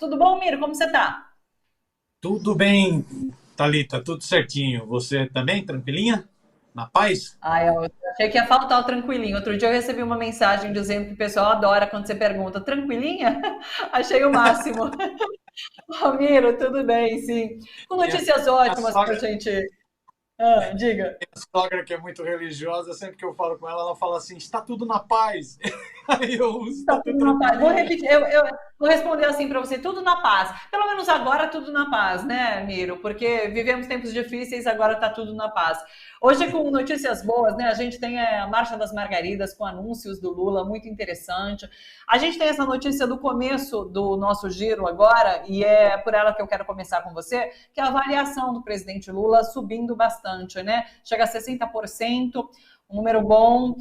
Tudo bom, Miro? Como você tá? Tudo bem, Thalita, tudo certinho. Você também, tranquilinha? Na paz? Ah, eu achei que ia faltar o tranquilinho. Outro dia eu recebi uma mensagem dizendo que o pessoal adora quando você pergunta tranquilinha. Achei o máximo. Ô, Miro, tudo bem, sim. Com Minha, notícias minha ótimas pra sogra, gente. Ah, diga. minha sogra, que é muito religiosa, sempre que eu falo com ela, ela fala assim: está tudo na paz. Aí eu uso, Tá está tudo tudo na paz. Vou tranquilinha. repetir, eu vou responder assim para você, tudo na paz. Pelo menos agora tudo na paz, né, Miro? Porque vivemos tempos difíceis, agora tá tudo na paz. Hoje, com notícias boas, né? A gente tem a Marcha das Margaridas com anúncios do Lula, muito interessante. A gente tem essa notícia do começo do nosso giro agora, e é por ela que eu quero começar com você, que é a avaliação do presidente Lula subindo bastante, né? Chega a 60%, um número bom.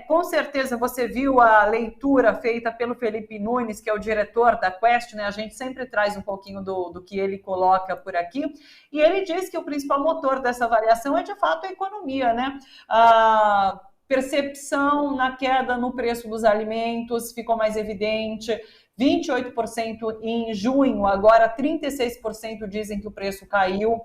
Com certeza você viu a leitura feita pelo Felipe Nunes, que é o diretor da Quest, né? A gente sempre traz um pouquinho do que ele coloca por aqui, e ele diz que o principal motor dessa avaliação é de fato a economia, né? A percepção na queda no preço dos alimentos ficou mais evidente. 28% em junho, agora 36% dizem que o preço caiu.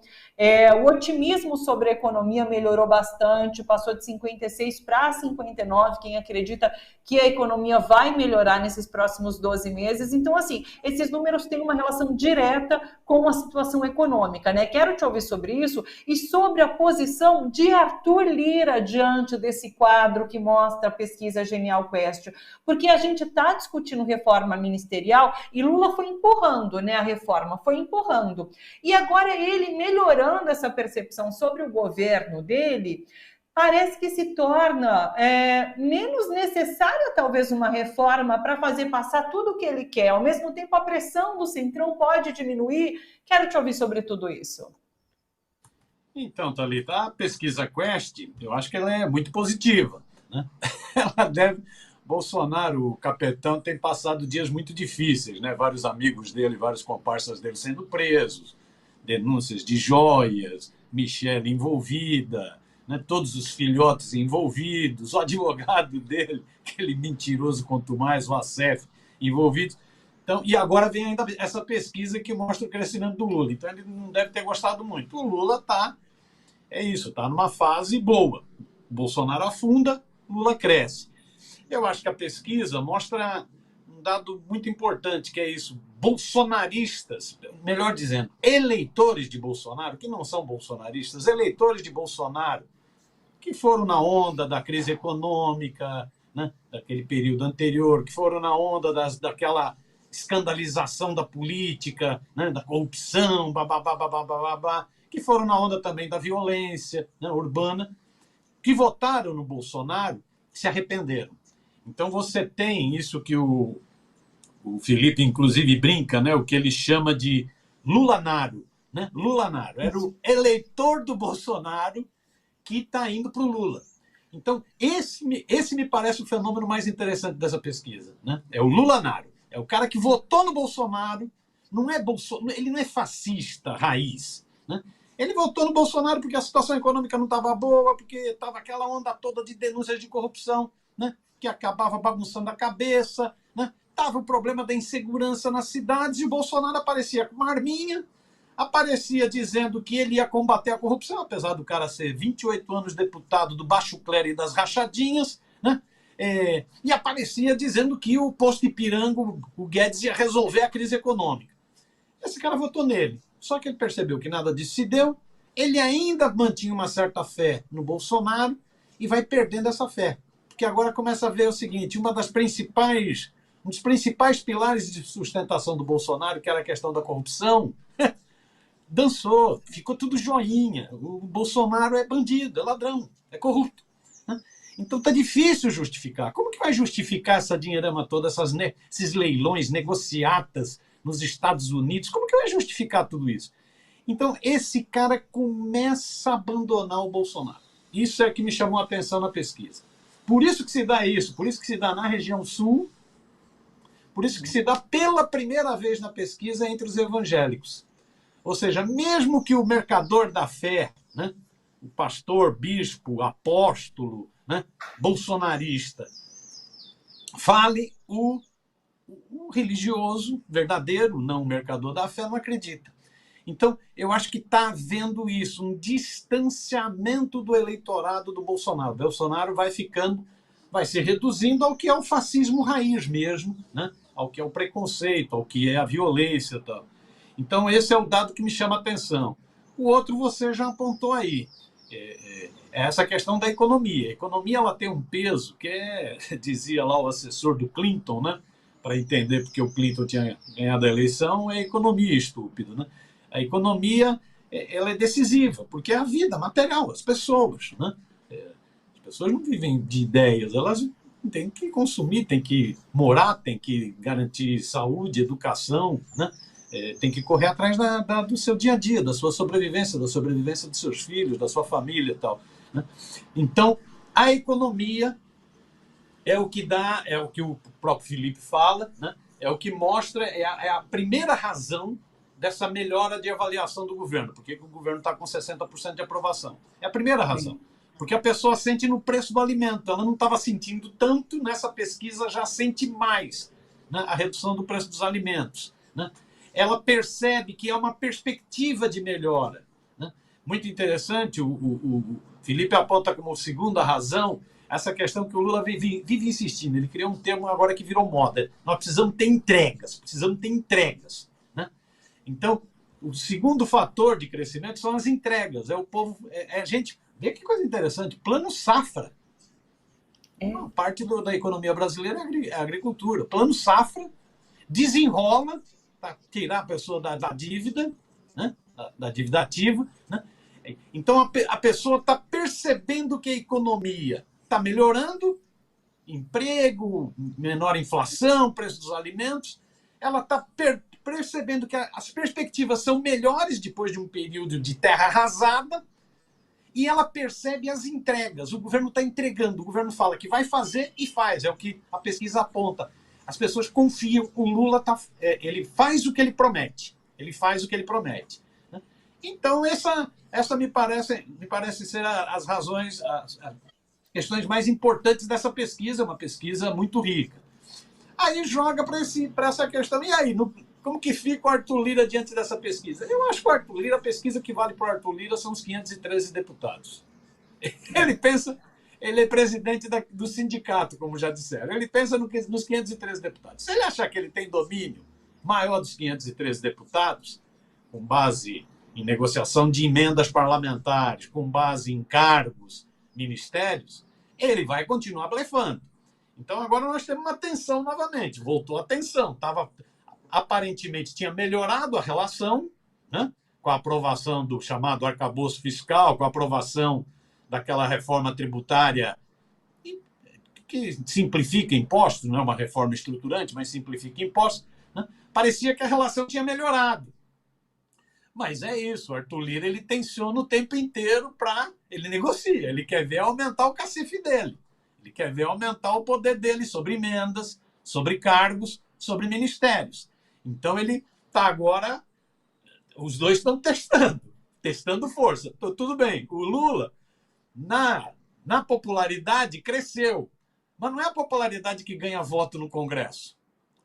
O otimismo sobre a economia melhorou bastante, passou de 56 para 59. Quem acredita que a economia vai melhorar nesses próximos 12 meses. Então, assim, esses números têm uma relação direta com a situação econômica, né? Quero te ouvir sobre isso e sobre a posição de Arthur Lira diante desse quadro que mostra a pesquisa Genial Quest, porque a gente está discutindo reforma ministerial e Lula foi empurrando, né? A reforma foi empurrando. E agora ele melhorando essa percepção sobre o governo dele, parece que se torna menos necessária talvez uma reforma para fazer passar tudo o que ele quer. Ao mesmo tempo, a pressão do Centrão pode diminuir. Quero te ouvir sobre tudo isso. Então, Thalita, a pesquisa Quest, eu acho que ela é muito positiva, né? Ela deve. Bolsonaro, o capitão, tem passado dias muito difíceis, né? Vários amigos dele, vários comparsas dele sendo presos, denúncias de joias, Michelle envolvida, né? Todos os filhotes envolvidos, o advogado dele, aquele mentiroso quanto mais, o Acef, envolvidos. Então, e agora vem ainda essa pesquisa que mostra o crescimento do Lula. Então ele não deve ter gostado muito. O Lula está, é isso, está numa fase boa. O Bolsonaro afunda, Lula cresce. Eu acho que a pesquisa mostra um dado muito importante, que é isso. Bolsonaristas, melhor dizendo, eleitores de Bolsonaro, que não são bolsonaristas, eleitores de Bolsonaro, que foram na onda da crise econômica, né, daquele período anterior, que foram na onda daquela escandalização da política, né, da corrupção, babá, babá, babá, que foram na onda também da violência, né, urbana, que votaram no Bolsonaro se arrependeram. Então você tem isso que o Felipe, inclusive, brinca, né? O que ele chama de Lulanaro. Né? Lulanaro. Era o eleitor do Bolsonaro que está indo para o Lula. Então, esse me parece o fenômeno mais interessante dessa pesquisa. Né? É o Lulanaro. É o cara que votou no Bolsonaro, não é ele não é fascista raiz. Né? Ele votou no Bolsonaro porque a situação econômica não estava boa, porque estava aquela onda toda de denúncias de corrupção, né? Que acabava bagunçando a cabeça, né? Tava o problema da insegurança nas cidades e o Bolsonaro aparecia com uma arminha, aparecia dizendo que ele ia combater a corrupção, apesar do cara ser 28 anos deputado do baixo clero e das rachadinhas, né? E aparecia dizendo que o posto Ipiranga, o Guedes ia resolver a crise econômica. Esse cara votou nele. Só que ele percebeu que nada disso se deu, ele ainda mantinha uma certa fé no Bolsonaro e vai perdendo essa fé. Porque agora começa a ver o seguinte, um dos principais pilares de sustentação do Bolsonaro, que era a questão da corrupção, dançou, ficou tudo joinha. O Bolsonaro é bandido, é ladrão, é corrupto. Então está difícil justificar. Como que vai justificar essa dinheirama toda, esses leilões, negociatas nos Estados Unidos? Como que vai justificar tudo isso? Então esse cara começa a abandonar o Bolsonaro. Isso é que me chamou a atenção na pesquisa. Por isso que se dá isso, por isso que se dá na região sul, por isso que se dá pela primeira vez na pesquisa entre os evangélicos. Ou seja, mesmo que o mercador da fé, né, o pastor, bispo, apóstolo, né, bolsonarista, fale, o religioso verdadeiro, não o mercador da fé, não acredita. Então, eu acho que está havendo isso, um distanciamento do eleitorado do Bolsonaro. O Bolsonaro vai se reduzindo ao que é o fascismo raiz mesmo, né? Ao que é o preconceito, ao que é a violência e tal. Então, esse é o dado que me chama a atenção. O outro você já apontou aí. É essa questão da economia. A economia ela tem um peso que dizia lá o assessor do Clinton, né? Para entender porque o Clinton tinha ganhado a eleição, é economia, estúpido, né? A economia ela é decisiva, porque é a vida material, as pessoas, né? As pessoas não vivem de ideias, elas têm que consumir, têm que morar, têm que garantir saúde, educação, né? Tem que correr atrás do seu dia a dia, da sua sobrevivência dos seus filhos, da sua família e tal, né? Então, a economia é o que dá, é o que o próprio Felipe fala, né? É o que mostra, é a primeira razão dessa melhora de avaliação do governo. Por que o governo está com 60% de aprovação? É a primeira razão. Porque a pessoa sente no preço do alimento. Ela não estava sentindo tanto, nessa pesquisa já sente mais, né, a redução do preço dos alimentos, né? Ela percebe que é uma perspectiva de melhora, né? Muito interessante, o Felipe aponta como segunda razão essa questão que o Lula vive insistindo. Ele criou um termo agora que virou moda. Nós precisamos ter entregas, né? Então, o segundo fator de crescimento são as entregas. É o povo, a gente vê que coisa interessante. Plano Safra. Uma parte da economia brasileira é a agricultura. Plano Safra desenrola para tirar a pessoa da dívida, né? Da dívida ativa, né? Então a pessoa está percebendo que a economia está melhorando, emprego, menor inflação, preço dos alimentos. Ela está percebendo que as perspectivas são melhores depois de um período de terra arrasada, e ela percebe as entregas. O governo está entregando, o governo fala que vai fazer e faz, é o que a pesquisa aponta. As pessoas confiam, o Lula ele faz o que ele promete. Né? Então, essa me parece ser as razões, as questões mais importantes dessa pesquisa, uma pesquisa muito rica. Aí joga para essa questão. E aí, como que fica o Arthur Lira diante dessa pesquisa? Eu acho que o Arthur Lira, a pesquisa que vale para o Arthur Lira são os 513 deputados. Ele pensa, ele é presidente do sindicato, como já disseram. Ele pensa nos 513 deputados. Se ele achar que ele tem domínio maior dos 513 deputados, com base em negociação de emendas parlamentares, com base em cargos, ministérios, ele vai continuar blefando. Então agora nós temos uma tensão novamente. Voltou a tensão. Aparentemente tinha melhorado a relação, né, com a aprovação do chamado arcabouço fiscal, com a aprovação daquela reforma tributária que simplifica impostos, não é uma reforma estruturante, mas simplifica impostos, né? Parecia que a relação tinha melhorado. Mas é isso, o Arthur Lira ele tensiona o tempo inteiro ele negocia, ele quer ver aumentar o cacife dele, ele quer ver aumentar o poder dele sobre emendas, sobre cargos, sobre ministérios. Então ele está agora, os dois estão testando força. Tudo bem, o Lula na popularidade cresceu, mas não é a popularidade que ganha voto no Congresso.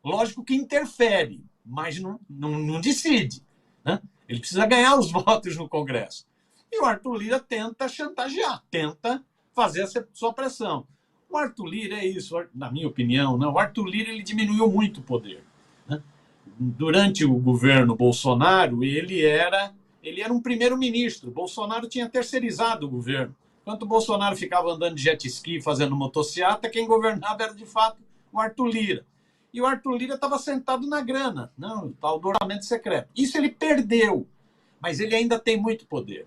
Lógico que interfere, mas não decide, né? Ele precisa ganhar os votos no Congresso. E o Arthur Lira tenta chantagear, tenta fazer essa sua pressão. O Arthur Lira é isso, na minha opinião, né? O Arthur Lira ele diminuiu muito o poder, né? Durante o governo Bolsonaro, ele era um primeiro-ministro. Bolsonaro tinha terceirizado o governo. Enquanto o Bolsonaro ficava andando de jet ski, fazendo motociata, quem governava era, de fato, o Arthur Lira. E o Arthur Lira estava sentado na grana, não, o tal do orçamento secreto. Isso ele perdeu, mas ele ainda tem muito poder.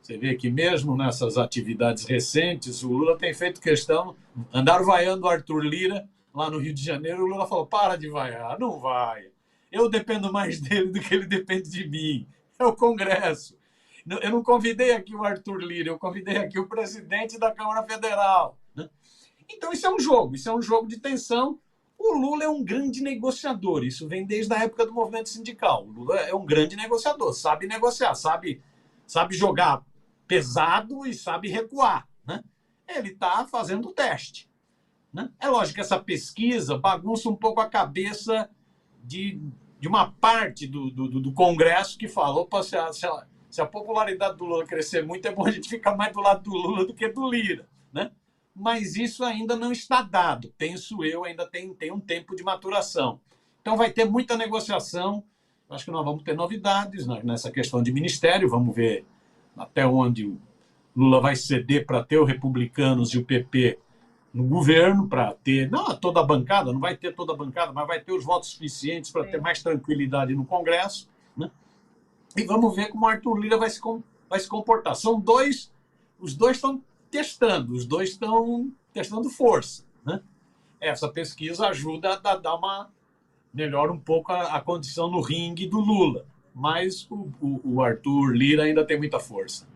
Você vê que mesmo nessas atividades recentes, o Lula tem feito questão, andaram vaiando o Arthur Lira lá no Rio de Janeiro, o Lula falou, para de vaiar, não vai. Eu dependo mais dele do que ele depende de mim. É o Congresso. Eu não convidei aqui o Arthur Lira, eu convidei aqui o presidente da Câmara Federal, né? Então isso é um jogo de tensão. O Lula é um grande negociador, isso vem desde a época do movimento sindical. O Lula é um grande negociador, sabe negociar, sabe jogar pesado e sabe recuar, né? Ele está fazendo o teste. né? É lógico que essa pesquisa bagunça um pouco a cabeça de uma parte do Congresso que falou, opa, se a popularidade do Lula crescer muito, é bom a gente ficar mais do lado do Lula do que do Lira, né? Mas isso ainda não está dado, penso eu, ainda tem um tempo de maturação. Então vai ter muita negociação, acho que nós vamos ter novidades nessa questão de ministério, vamos ver até onde o Lula vai ceder para ter os republicanos e o PP no governo, para ter, não toda a bancada, não vai ter toda a bancada, mas vai ter os votos suficientes para ter mais tranquilidade no Congresso, né? E vamos ver como o Arthur Lira vai se comportar. Os dois estão testando, os dois estão testando força, né? Essa pesquisa ajuda a dar melhora um pouco a condição no ringue do Lula, mas o Arthur Lira ainda tem muita força.